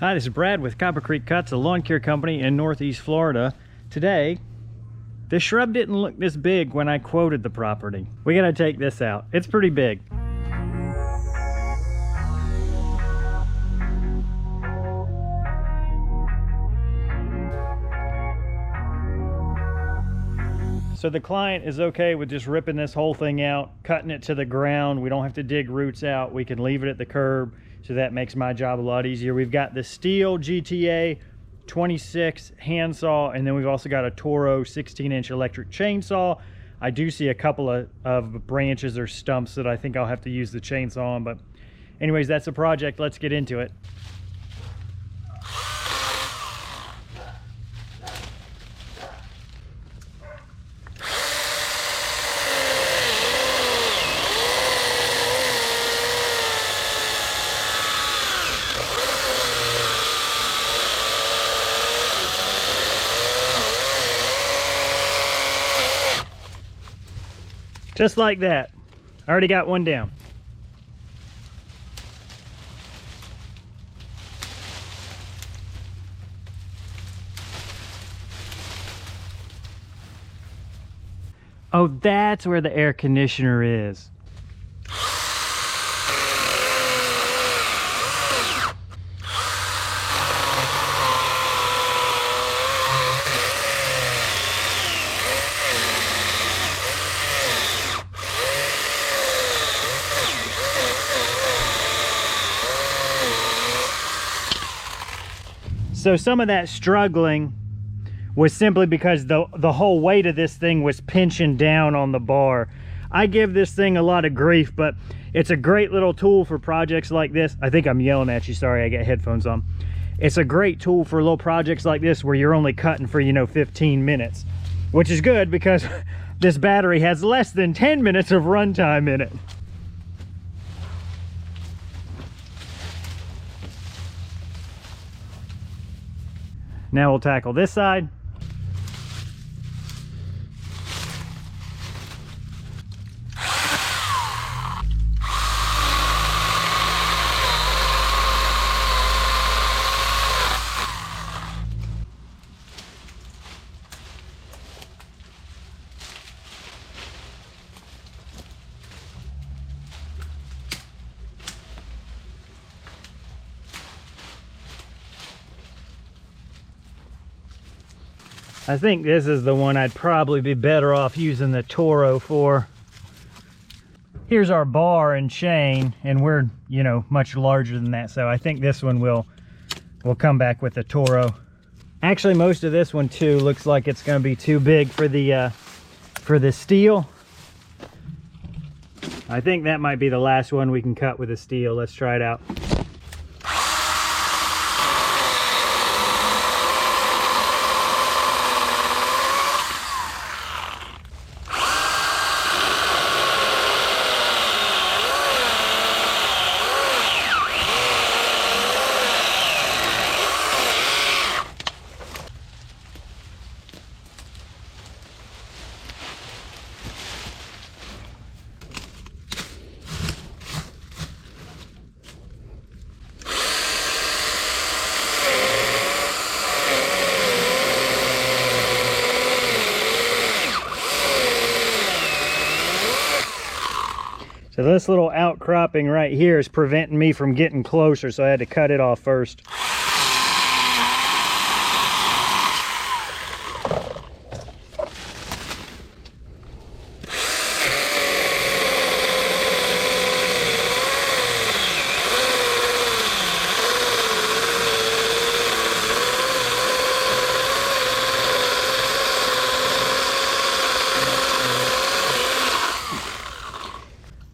Hi, this is Brad with Copper Creek Cuts, a lawn care company in Northeast Florida. Today, this shrub didn't look this big when I quoted the property. We gotta take this out. It's pretty big. So the client is okay with just ripping this whole thing out, cutting it to the ground. We don't have to dig roots out. We can leave it at the curb. So that makes my job a lot easier. We've got the STIHL GTA26 handsaw, and then we've also got a TORO 16-inch electric chainsaw. I do see a couple of branches or stumps that I think I'll have to use the chainsaw on, but anyways, that's the project. Let's get into it. Just like that. I already got one down. Oh, that's where the air conditioner is. So some of that struggling was simply because the whole weight of this thing was pinching down on the bar. I give this thing a lot of grief, but it's a great little tool for projects like this. I think I'm yelling at you, sorry, I got headphones on. It's a great tool for little projects like this where you're only cutting for, 15 minutes, which is good because this battery has less than 10 minutes of runtime in it. Now we'll tackle this side. I think this is the one I'd probably be better off using the TORO for. Here's our bar and chain, and we're, much larger than that, so I think this one will come back with the TORO. Actually, most of this one too looks like it's going to be too big for the STIHL. I think that might be the last one we can cut with a STIHL. Let's try it out. So this little outcropping right here is preventing me from getting closer, so I had to cut it off first.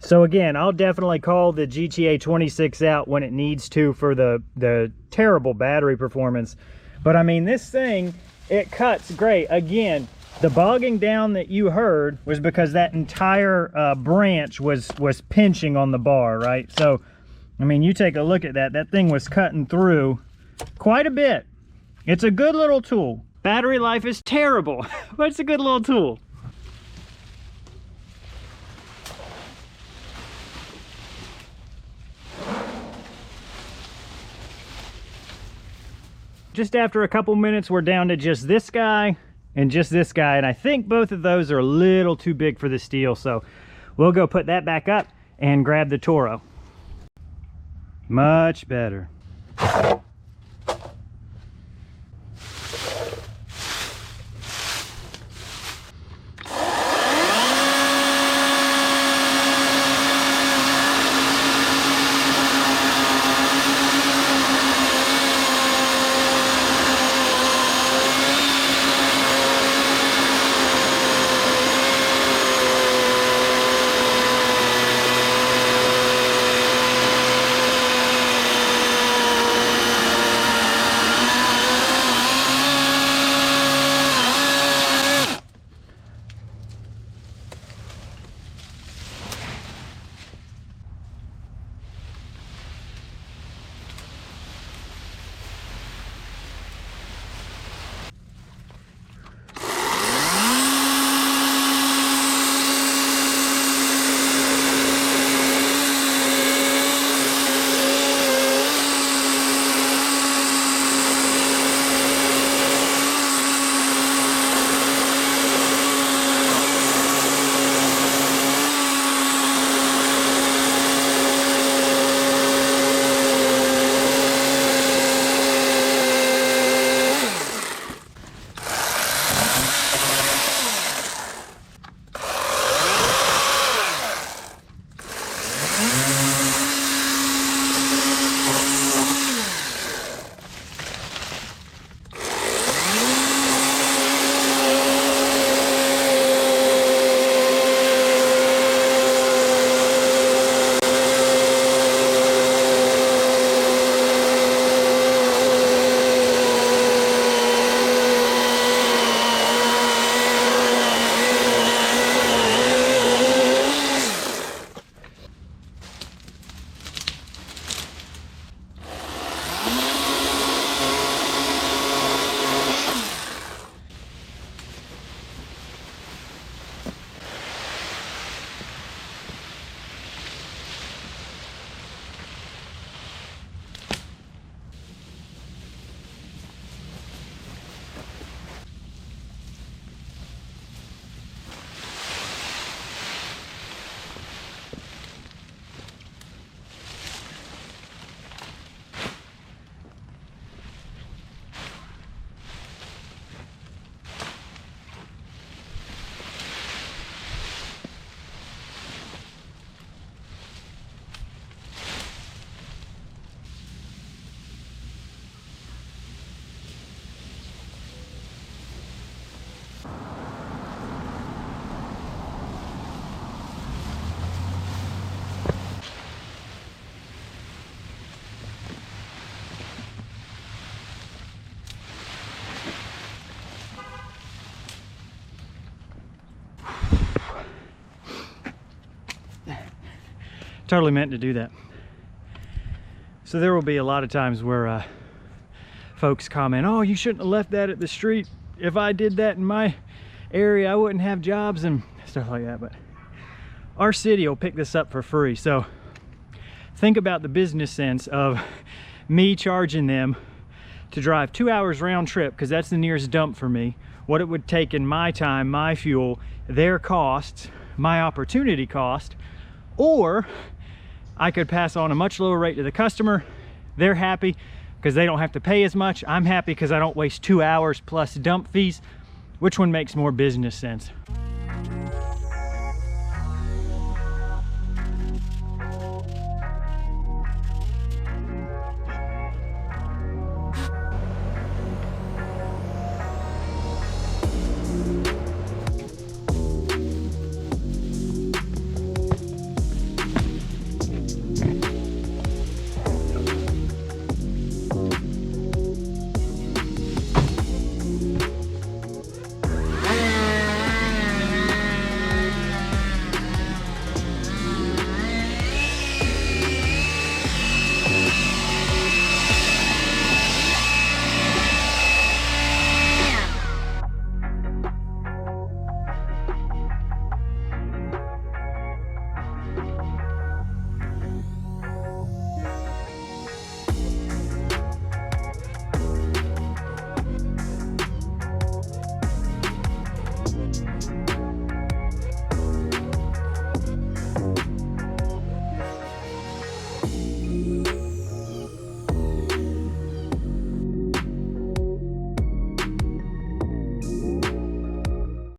So again, I'll definitely call the GTA26 out when it needs to for the terrible battery performance. But I mean, this thing, it cuts great. Again, the bogging down that you heard was because that entire branch was pinching on the bar, right? So, I mean, you take a look at that. That thing was cutting through quite a bit. It's a good little tool. Battery life is terrible, but it's a good little tool. Just after a couple minutes, we're down to just this guy and just this guy, and I think both of those are a little too big for the STIHL, so we'll go put that back up and grab the TORO. Much better. Totally meant to do that. So there will be a lot of times where folks comment, oh, you shouldn't have left that at the street. If I did that in my area, I wouldn't have jobs and stuff like that. But our city will pick this up for free. So think about the business sense of me charging them to drive 2 hours round trip, because that's the nearest dump for me, what it would take in my time, my fuel, their costs, my opportunity cost, or I could pass on a much lower rate to the customer. They're happy because they don't have to pay as much. I'm happy because I don't waste 2 hours plus dump fees. Which one makes more business sense?